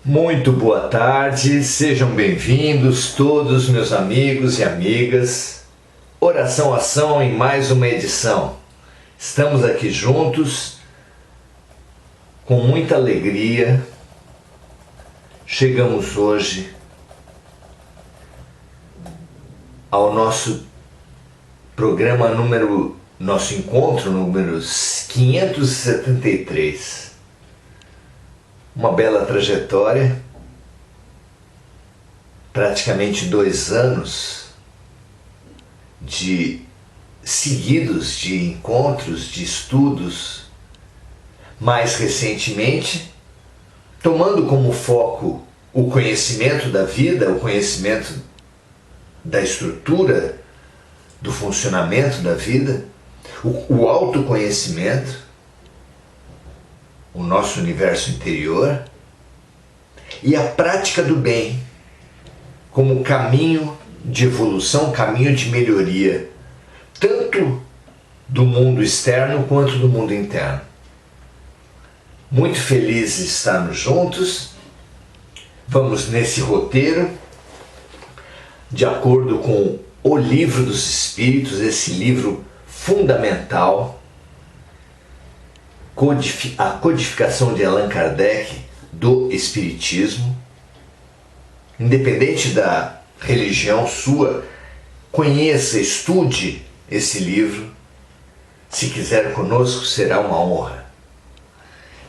Muito boa tarde, sejam bem-vindos todos meus amigos e amigas. Oração Ação em mais uma edição. Estamos aqui juntos com muita alegria. Chegamos hoje ao nosso nosso encontro número 573. Uma bela trajetória, praticamente 2 anos seguidos de encontros, de estudos. Mais recentemente, tomando como foco o conhecimento da vida, o conhecimento da estrutura, do funcionamento da vida, o autoconhecimento, o nosso universo interior, e a prática do bem como caminho de evolução, caminho de melhoria, tanto do mundo externo quanto do mundo interno. Muito felizes de estarmos juntos. Vamos nesse roteiro, de acordo com o Livro dos Espíritos, esse livro fundamental, a codificação de Allan Kardec do Espiritismo. Independente da religião sua, conheça, estude esse livro. Se quiser conosco, será uma honra.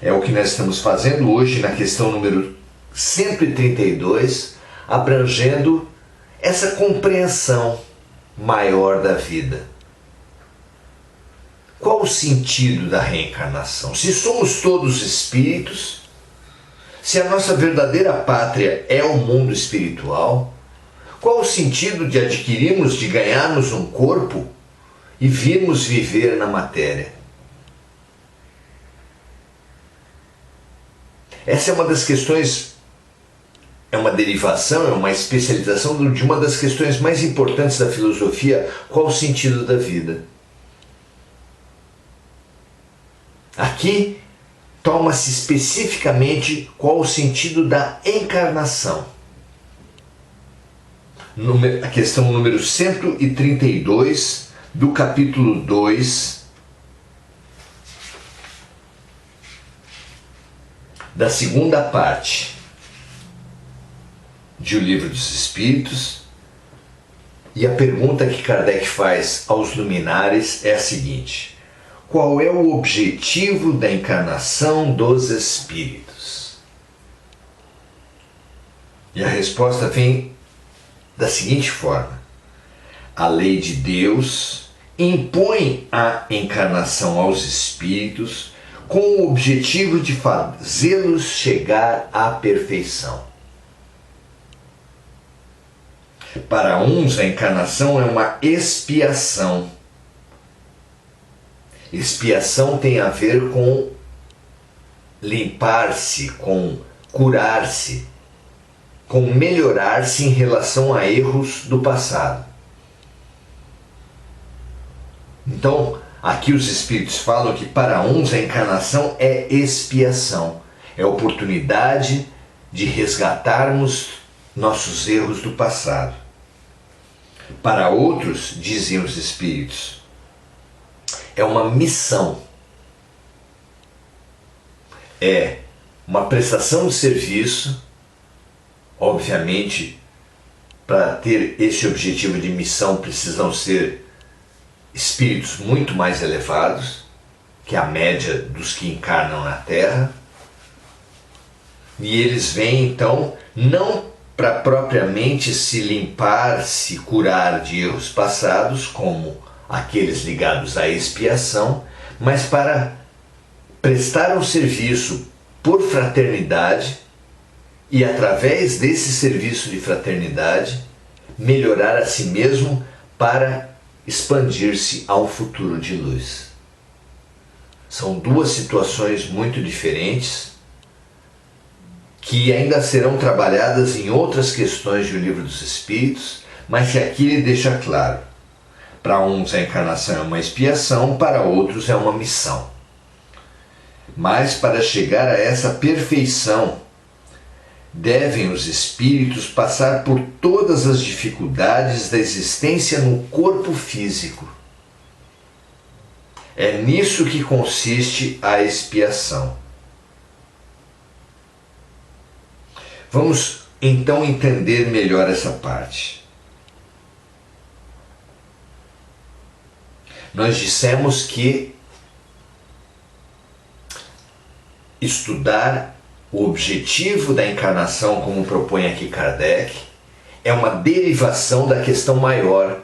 É o que nós estamos fazendo hoje na questão número 132, abrangendo essa compreensão maior da vida. Qual o sentido da reencarnação? Se somos todos espíritos, se a nossa verdadeira pátria é o mundo espiritual, qual o sentido de adquirirmos, de ganharmos um corpo e virmos viver na matéria? Essa é uma das questões, é uma derivação, é uma especialização de uma das questões mais importantes da filosofia: qual o sentido da vida? Aqui toma-se especificamente qual o sentido da encarnação. A questão número 132 do capítulo 2 da segunda parte de O Livro dos Espíritos. E a pergunta que Kardec faz aos luminares é a seguinte: qual é o objetivo da encarnação dos espíritos? E a resposta vem da seguinte forma: a lei de Deus impõe a encarnação aos espíritos com o objetivo de fazê-los chegar à perfeição. Para uns, a encarnação é uma expiação. Expiação tem a ver com limpar-se, com curar-se, com melhorar-se em relação a erros do passado. Então, aqui os Espíritos falam que para uns a encarnação é expiação, é oportunidade de resgatarmos nossos erros do passado. Para outros, dizem os Espíritos, é uma missão, é uma prestação de serviço. Obviamente, para ter esse objetivo de missão precisam ser espíritos muito mais elevados que a média dos que encarnam na Terra, e eles vêm então não para propriamente se limpar, se curar de erros passados, como aqueles ligados à expiação, mas para prestar um serviço por fraternidade e, através desse serviço de fraternidade, melhorar a si mesmo para expandir-se a um futuro de luz. São duas situações muito diferentes que ainda serão trabalhadas em outras questões do Livro dos Espíritos, mas que aqui ele deixa claro: para uns a encarnação é uma expiação, para outros é uma missão. Mas para chegar a essa perfeição devem os espíritos passar por todas as dificuldades da existência no corpo físico. É nisso que consiste a expiação. Vamos então entender melhor essa parte. Nós dissemos que estudar o objetivo da encarnação, como propõe aqui Kardec, é uma derivação da questão maior,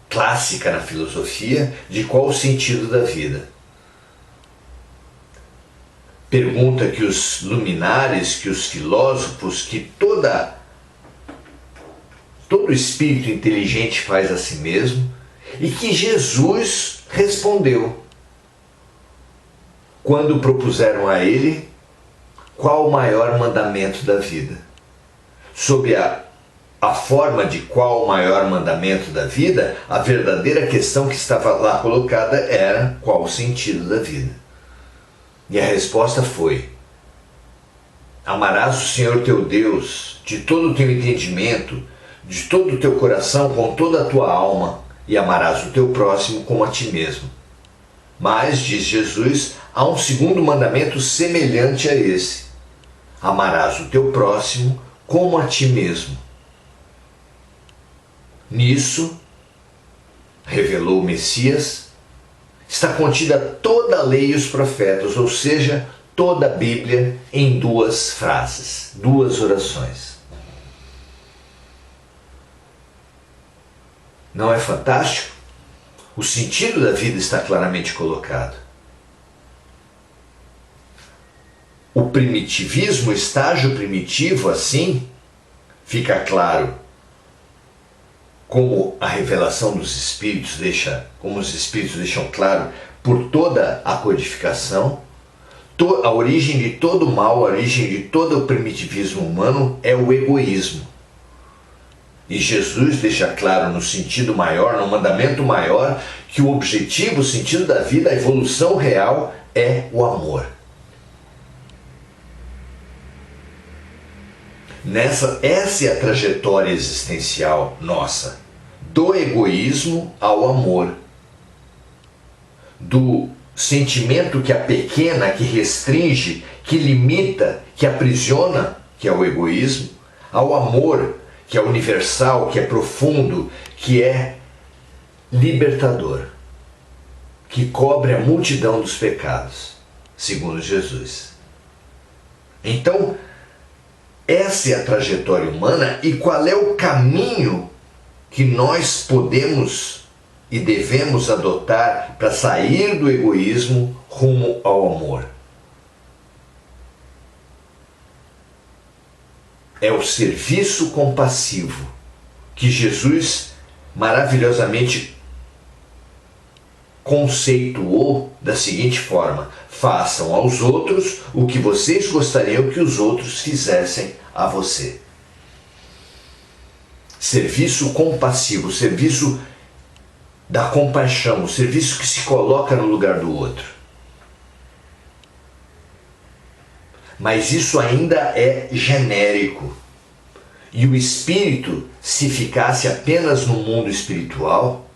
clássica na filosofia, de qual o sentido da vida. Pergunta que os luminares, que os filósofos, que todo espírito inteligente faz a si mesmo, e que Jesus respondeu quando propuseram a ele qual o maior mandamento da vida. Sob a forma de qual o maior mandamento da vida, a verdadeira questão que estava lá colocada era qual o sentido da vida. E a resposta foi: amarás o Senhor teu Deus de todo o teu entendimento, de todo o teu coração, com toda a tua alma, e amarás o teu próximo como a ti mesmo. Mas, diz Jesus, há um segundo mandamento semelhante a esse: amarás o teu próximo como a ti mesmo. Nisso, revelou o Messias, está contida toda a lei e os profetas, ou seja, toda a Bíblia em duas frases, duas orações. Não é fantástico? O sentido da vida está claramente colocado. O primitivismo, o estágio primitivo, assim, fica claro como a revelação dos Espíritos como os Espíritos deixam claro por toda a codificação. A origem de todo o mal, a origem de todo o primitivismo humano é o egoísmo. E Jesus deixa claro no sentido maior, no mandamento maior, que o objetivo, o sentido da vida, a evolução real é o amor. Essa é a trajetória existencial nossa, do egoísmo ao amor, do sentimento que apequena, que restringe, que limita, que aprisiona, que é o egoísmo, ao amor, que é universal, que é profundo, que é libertador, que cobre a multidão dos pecados, segundo Jesus. Então, essa é a trajetória humana. E qual é o caminho que nós podemos e devemos adotar para sair do egoísmo rumo ao amor? É o serviço compassivo, que Jesus maravilhosamente conceituou da seguinte forma: façam aos outros o que vocês gostariam que os outros fizessem a você. Serviço compassivo, serviço da compaixão, o serviço que se coloca no lugar do outro. Mas isso ainda é genérico. E o espírito, se ficasse apenas no mundo espiritual,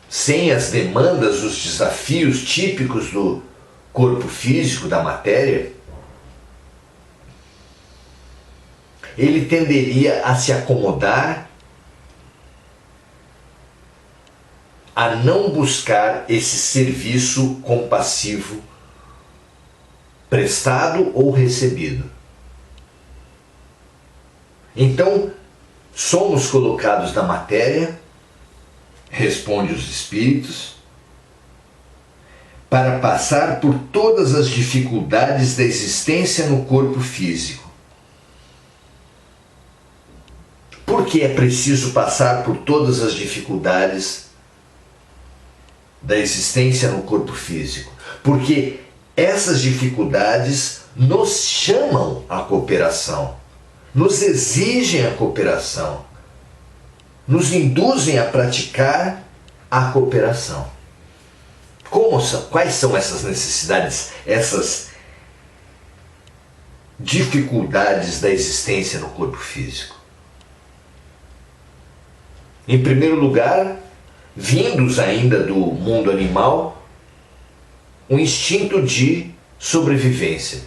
sem as demandas, os desafios típicos do corpo físico, da matéria, ele tenderia a se acomodar, a não buscar esse serviço compassivo prestado ou recebido. Então, somos colocados na matéria, responde os espíritos, para passar por todas as dificuldades da existência no corpo físico. Por que é preciso passar por todas as dificuldades da existência no corpo físico? Porque essas dificuldades nos chamam à cooperação, nos exigem a cooperação, nos induzem a praticar a cooperação. Quais são essas necessidades, essas dificuldades da existência no corpo físico? Em primeiro lugar, vindos ainda do mundo animal, o instinto de sobrevivência.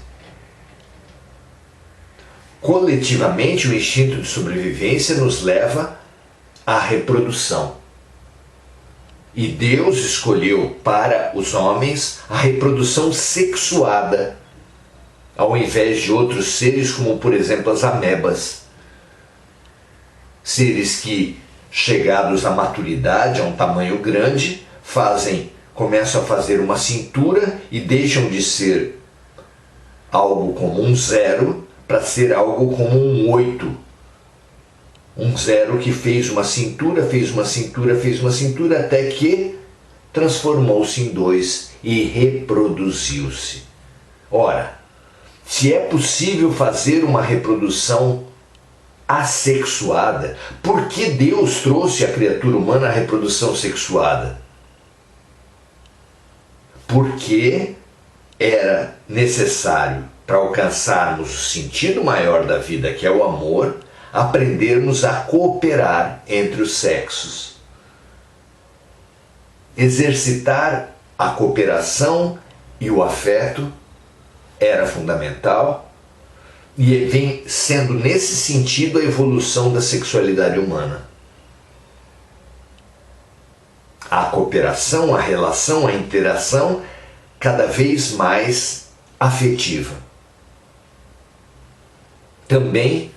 Coletivamente, o instinto de sobrevivência nos leva à reprodução. E Deus escolheu para os homens a reprodução sexuada, ao invés de outros seres, como por exemplo as amebas. Seres que, chegados à maturidade, a um tamanho grande, começam a fazer uma cintura e deixam de ser algo como um 0 para ser algo como um 8. Um 0 que fez uma cintura, fez uma cintura, fez uma cintura, até que transformou-se em 2 e reproduziu-se. Ora, se é possível fazer uma reprodução assexuada, por que Deus trouxe à criatura humana a reprodução sexuada? Porque era necessário, para alcançarmos o sentido maior da vida, que é o amor, aprendermos a cooperar entre os sexos. Exercitar a cooperação e o afeto era fundamental, e vem sendo nesse sentido a evolução da sexualidade humana. A cooperação, a relação, a interação cada vez mais afetiva. Também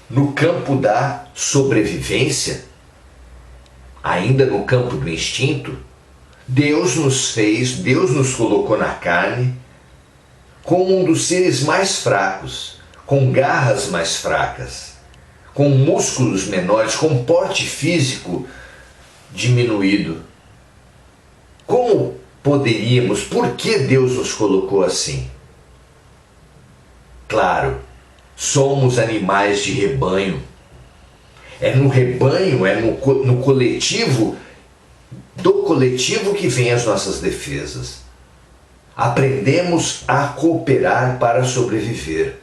no campo da sobrevivência, ainda no campo do instinto, Deus nos colocou na carne como um dos seres mais fracos, com garras mais fracas, com músculos menores, com porte físico diminuído. Como poderíamos, por que Deus nos colocou assim? Claro, somos animais de rebanho. É no rebanho, é no coletivo, do coletivo que vem as nossas defesas. Aprendemos a cooperar para sobreviver.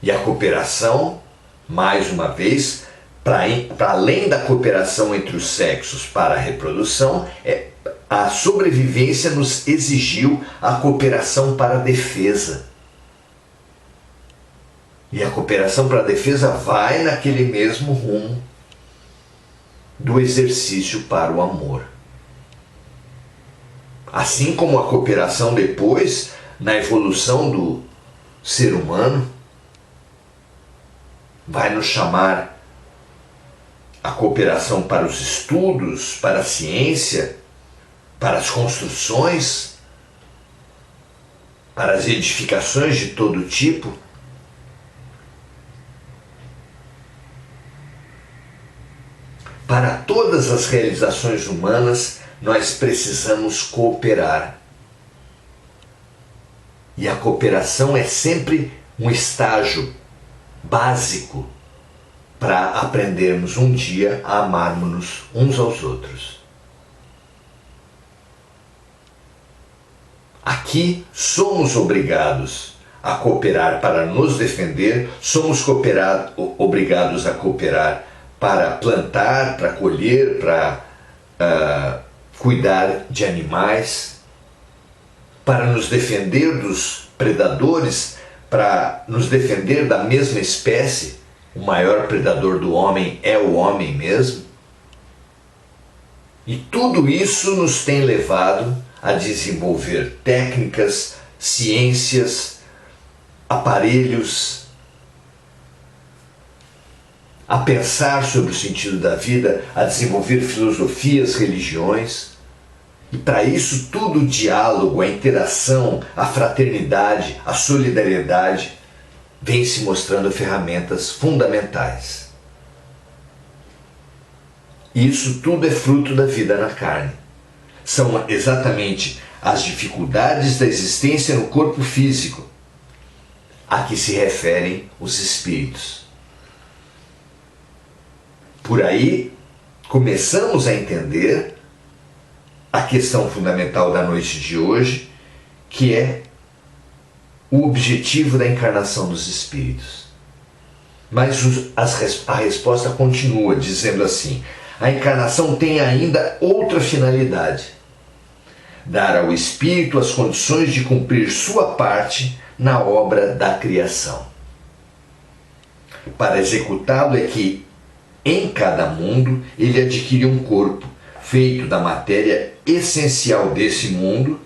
E a cooperação, mais uma vez, para além da cooperação entre os sexos para a reprodução, a sobrevivência nos exigiu a cooperação para a defesa. E a cooperação para a defesa vai naquele mesmo rumo do exercício para o amor. Assim como a cooperação depois, na evolução do ser humano, vai nos chamar a cooperação para os estudos, para a ciência, para as construções, para as edificações de todo tipo. Para todas as realizações humanas, nós precisamos cooperar. E a cooperação é sempre um estágio básico para aprendermos um dia a amarmos-nos uns aos outros. Aqui somos obrigados a cooperar para nos defender, somos obrigados a cooperar para plantar, para colher, para cuidar de animais, para nos defender dos predadores, para nos defender da mesma espécie. O maior predador do homem é o homem mesmo. E tudo isso nos tem levado a desenvolver técnicas, ciências, aparelhos, a pensar sobre o sentido da vida, a desenvolver filosofias, religiões. E para isso tudo o diálogo, a interação, a fraternidade, a solidariedade vem se mostrando ferramentas fundamentais. Isso tudo é fruto da vida na carne. São exatamente as dificuldades da existência no corpo físico a que se referem os espíritos. Por aí, começamos a entender a questão fundamental da noite de hoje, que é o objetivo da encarnação dos espíritos. Mas a resposta continua dizendo assim: a encarnação tem ainda outra finalidade: dar ao espírito as condições de cumprir sua parte na obra da criação. Para executá-lo é que, em cada mundo, ele adquire um corpo, feito da matéria essencial desse mundo,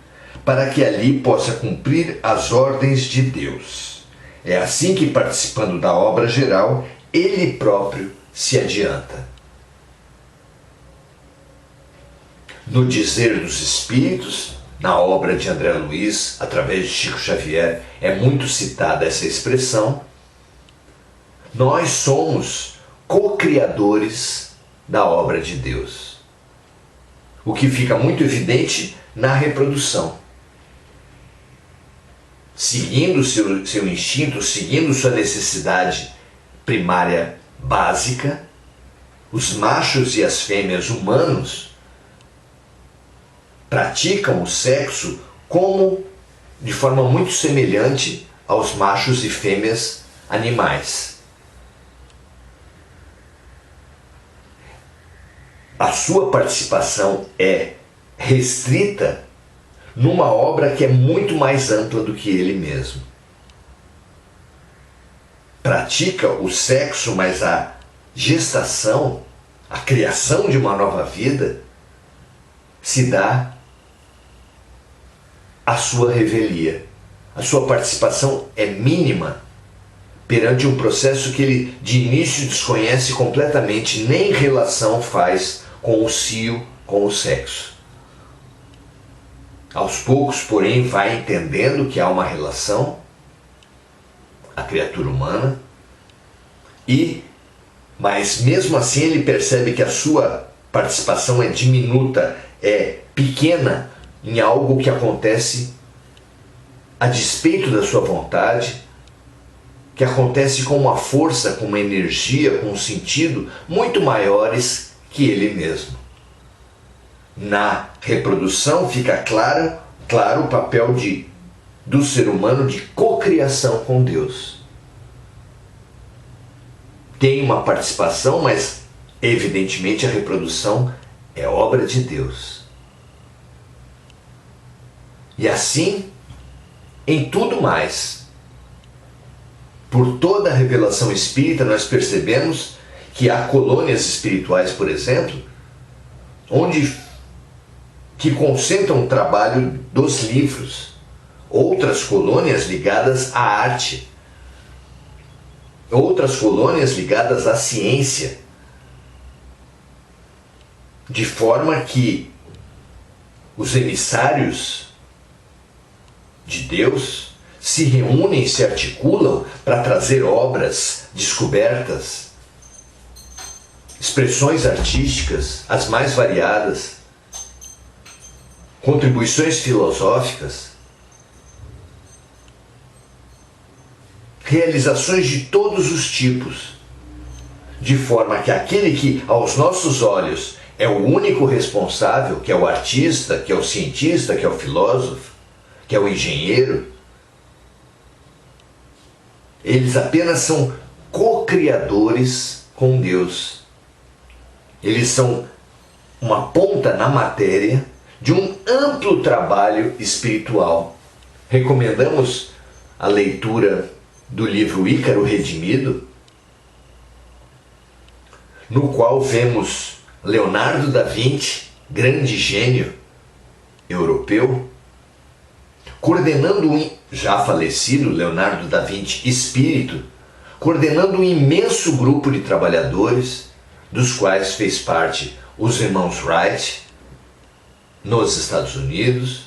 para que ali possa cumprir as ordens de Deus. É assim que, participando da obra geral, ele próprio se adianta. No Dizer dos Espíritos, na obra de André Luiz, através de Chico Xavier, é muito citada essa expressão. Nós somos co-criadores da obra de Deus. O que fica muito evidente na reprodução. Seguindo seu instinto, seguindo sua necessidade primária básica, os machos e as fêmeas humanos praticam o sexo como de forma muito semelhante aos machos e fêmeas animais. A sua participação é restrita numa obra que é muito mais ampla do que ele mesmo. Pratica o sexo, mas a gestação, a criação de uma nova vida, se dá à sua revelia. A sua participação é mínima perante um processo que ele de início desconhece completamente, nem relação faz com o cio, com o sexo. Aos poucos, porém, vai entendendo que há uma relação, a criatura humana, mas mesmo assim ele percebe que a sua participação é diminuta, é pequena em algo que acontece a despeito da sua vontade, que acontece com uma força, com uma energia, com um sentido muito maiores que ele mesmo. Na reprodução fica claro o papel do ser humano de cocriação com Deus. Tem uma participação, mas evidentemente a reprodução é obra de Deus. E assim, em tudo mais, por toda a revelação espírita, nós percebemos que há colônias espirituais, por exemplo, que concentram o trabalho dos livros, outras colônias ligadas à arte, outras colônias ligadas à ciência, de forma que os emissários de Deus se reúnem, se articulam para trazer obras, descobertas, expressões artísticas, as mais variadas, contribuições filosóficas, realizações de todos os tipos, de forma que aquele que, aos nossos olhos, é o único responsável, que é o artista, que é o cientista, que é o filósofo, que é o engenheiro, eles apenas são co-criadores com Deus. Eles são uma ponta na matéria de um amplo trabalho espiritual. Recomendamos a leitura do livro Ícaro Redimido, no qual vemos Leonardo da Vinci, grande gênio europeu, coordenando já falecido Leonardo da Vinci espírito, coordenando um imenso grupo de trabalhadores, dos quais fez parte os irmãos Wright, nos Estados Unidos,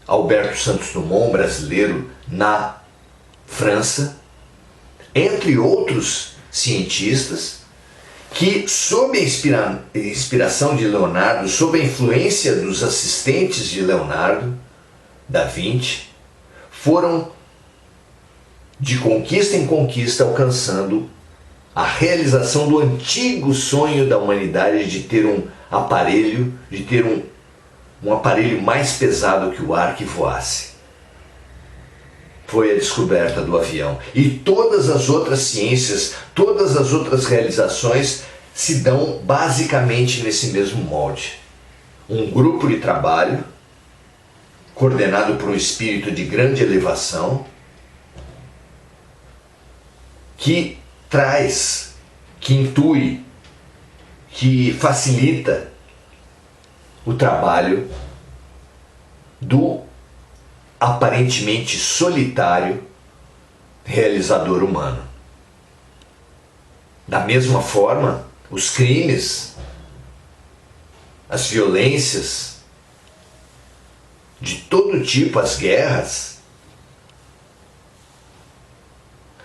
Alberto Santos Dumont, brasileiro, na França, entre outros cientistas que, sob a inspiração de Leonardo, sob a influência dos assistentes de Leonardo da Vinci, foram de conquista em conquista alcançando a realização do antigo sonho da humanidade de ter um aparelho, de ter um aparelho mais pesado que o ar que voasse. foi a descoberta do avião. E todas as outras ciências, todas as outras realizações se dão basicamente nesse mesmo molde. Um grupo de trabalho, coordenado por um espírito de grande elevação, que traz, que intui, que facilita o trabalho do aparentemente solitário realizador humano. Da mesma forma, os crimes, as violências de todo tipo, as guerras,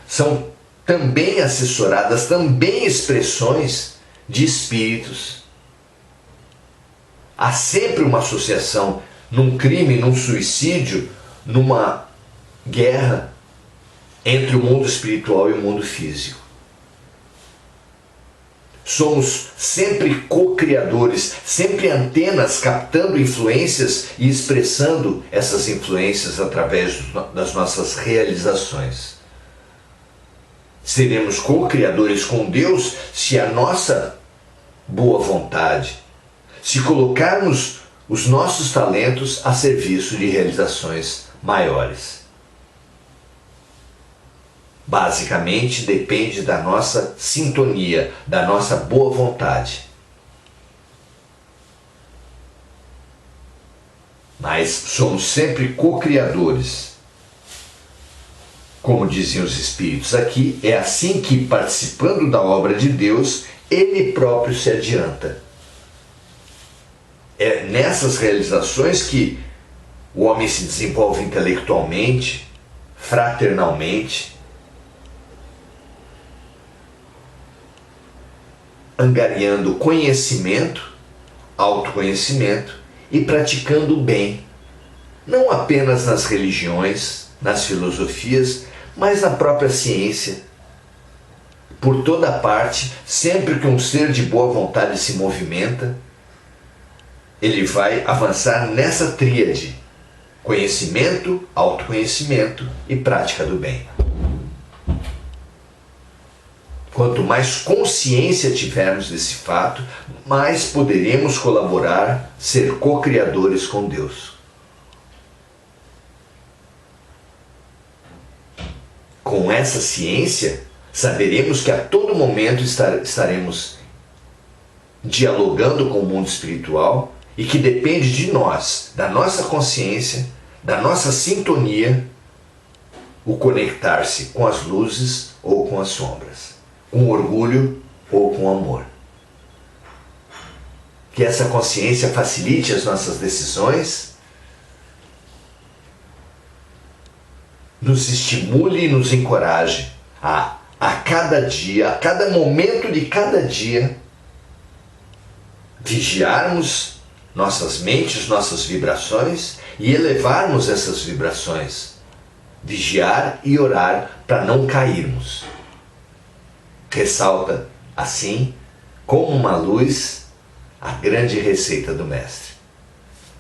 são também assessoradas, também expressões de espíritos. Há sempre uma associação num crime, num suicídio, numa guerra entre o mundo espiritual e o mundo físico. Somos sempre co-criadores, sempre antenas captando influências e expressando essas influências através das nossas realizações. Seremos co-criadores com Deus se a nossa boa vontade, se colocarmos os nossos talentos a serviço de realizações maiores. Basicamente depende da nossa sintonia, da nossa boa vontade. Mas somos sempre co-criadores. Como diziam os Espíritos aqui, é assim que, participando da obra de Deus, Ele próprio se adianta. É nessas realizações que o homem se desenvolve intelectualmente, fraternalmente, angariando conhecimento, autoconhecimento e praticando o bem, não apenas nas religiões, nas filosofias, mas na própria ciência. Por toda parte, sempre que um ser de boa vontade se movimenta, ele vai avançar nessa tríade: conhecimento, autoconhecimento e prática do bem. Quanto mais consciência tivermos desse fato, mais poderemos colaborar, ser co-criadores com Deus. Com essa ciência, saberemos que a todo momento estaremos dialogando com o mundo espiritual e que depende de nós, da nossa consciência, da nossa sintonia, o conectar-se com as luzes ou com as sombras, com orgulho ou com amor. Que essa consciência facilite as nossas decisões, nos estimule e nos encoraje a cada dia, a cada momento de cada dia, vigiarmos nossas mentes, nossas vibrações e elevarmos essas vibrações. Vigiar e orar para não cairmos. Ressalta, assim, como uma luz, a grande receita do Mestre.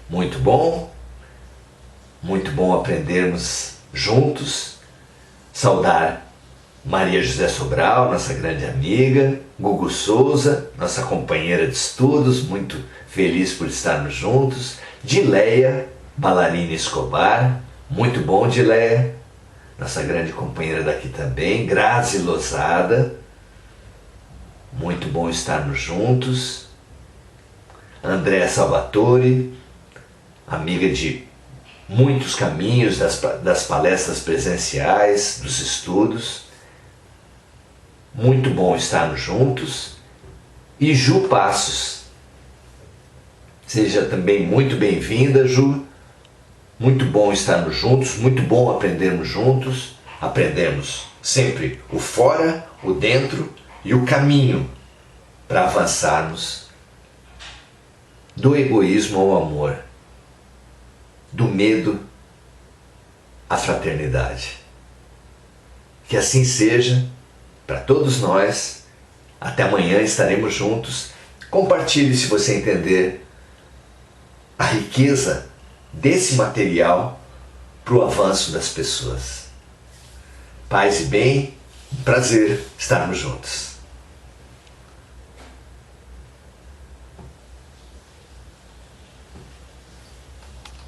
Muito bom aprendermos juntos. Saudar Maria José Sobral, nossa grande amiga, Gugu Souza, nossa companheira de estudos, muito feliz por estarmos juntos, Dileia Ballarina Escobar, muito bom, Dileia, nossa grande companheira daqui também, Grazi Lozada, muito bom estarmos juntos, Andréa Salvatore, amiga de muitos caminhos das palestras presenciais, dos estudos, muito bom estarmos juntos, e Ju Passos, seja também muito bem-vinda, Ju, muito bom estarmos juntos, muito bom aprendermos juntos, aprendemos sempre o fora, o dentro e o caminho para avançarmos do egoísmo ao amor, do medo à fraternidade. Que assim seja para todos nós. Até amanhã estaremos juntos. Compartilhe se você entender a riqueza desse material para o avanço das pessoas. Paz e bem, prazer estarmos juntos.